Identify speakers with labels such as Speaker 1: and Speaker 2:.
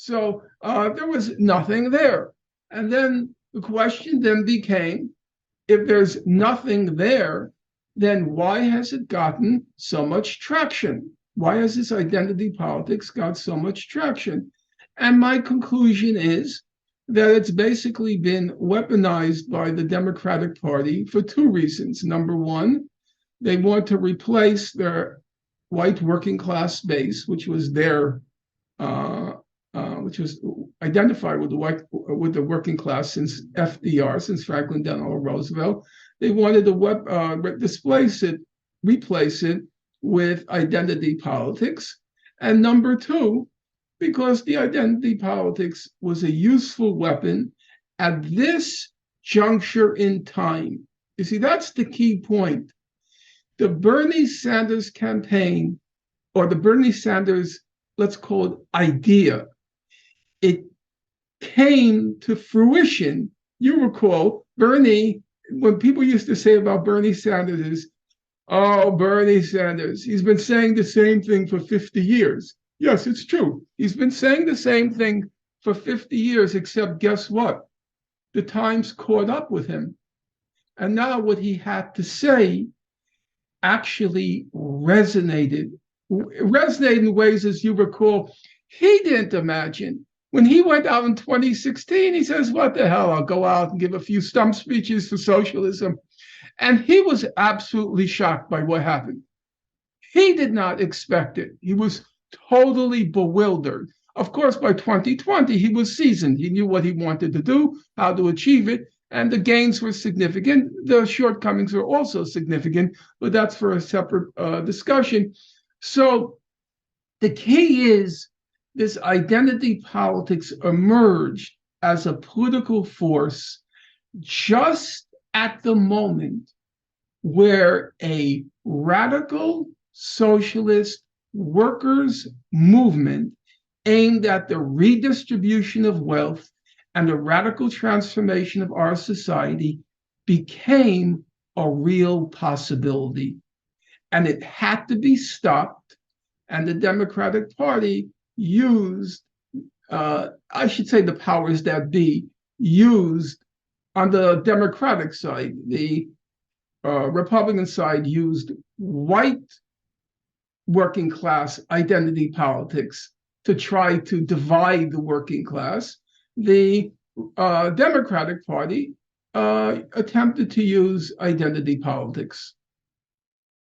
Speaker 1: So there was nothing there. And then the question then became, if there's nothing there, then why has it gotten so much traction? Why has this identity politics got so much traction? And my conclusion is that it's basically been weaponized by the Democratic Party for two reasons. Number one, they want to replace their white working class base, which was identified with the working class since FDR, since Franklin Delano Roosevelt. They wanted to replace it with identity politics. And number two, because the identity politics was a useful weapon at this juncture in time. You see, that's the key point. The Bernie Sanders campaign, or the Bernie Sanders, let's call it idea, it came to fruition. You recall Bernie, when people used to say about Bernie Sanders is, oh, Bernie Sanders, he's been saying the same thing for 50 years. Yes, it's true. He's been saying the same thing for 50 years, except guess what? The times caught up with him. And now what he had to say actually resonated in ways, as you recall, he didn't imagine. When he went out in 2016, he says, what the hell, I'll go out and give a few stump speeches for socialism. And he was absolutely shocked by what happened. He did not expect it. He was totally bewildered. Of course, by 2020, he was seasoned. He knew what he wanted to do, how to achieve it, and the gains were significant. The shortcomings were also significant, but that's for a separate discussion. So the key is this identity politics emerged as a political force just at the moment where a radical socialist workers' movement aimed at the redistribution of wealth and the radical transformation of our society became a real possibility. And it had to be stopped. And the Democratic Party used, I should say the powers that be, used on the Democratic side. The Republican side used white working class identity politics to try to divide the working class. The Democratic Party attempted to use identity politics.